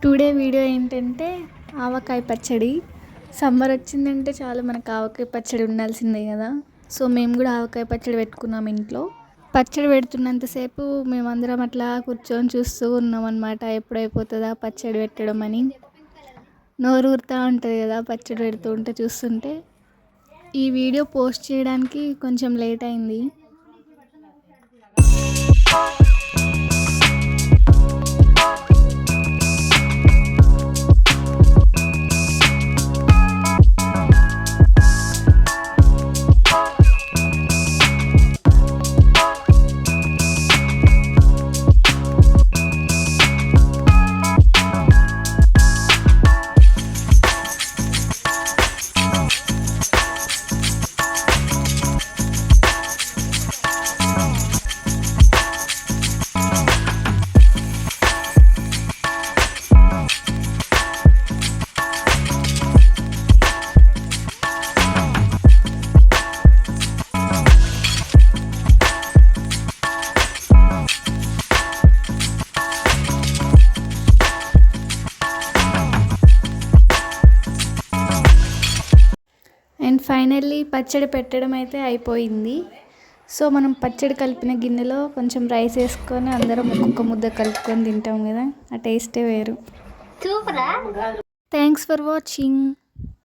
Today video ఏంటంటే ఆవకాయ పచ్చడి. Summer వచ్చిందంటే చాలు మనకు ఆవకాయ పచ్చడి ఉండాల్సిందే కదా. సో మేము కూడా ఆవకాయ పచ్చడి పెట్టుకున్నాం ఇంట్లో. పచ్చడి పెడుతున్నంతసేపు మేమందరం అట్లా కూర్చొని చూస్తూ ఉన్నాం అన్నమాట. ఎప్పుడైపోతుందా పచ్చడి పెట్టడం అని. నోరు ఊరుతూ ఉంటుంది కదా పచ్చడి పెడుతూ ఉంటే చూస్తుంటే. ఈ వీడియో పోస్ట్ చేయడానికి కొంచెం లేట్ అయింది. అండ్ ఫైనల్లీ పచ్చడి పెట్టడం అయితే అయిపోయింది. సో మనం పచ్చడి కలిపిన గిన్నెలో కొంచెం రైస్ వేసుకొని అందరం ఒక్కొక్క ముద్ద కలుపుకొని తింటాం కదా, ఆ టేస్టే వేరు. Thanks for watching.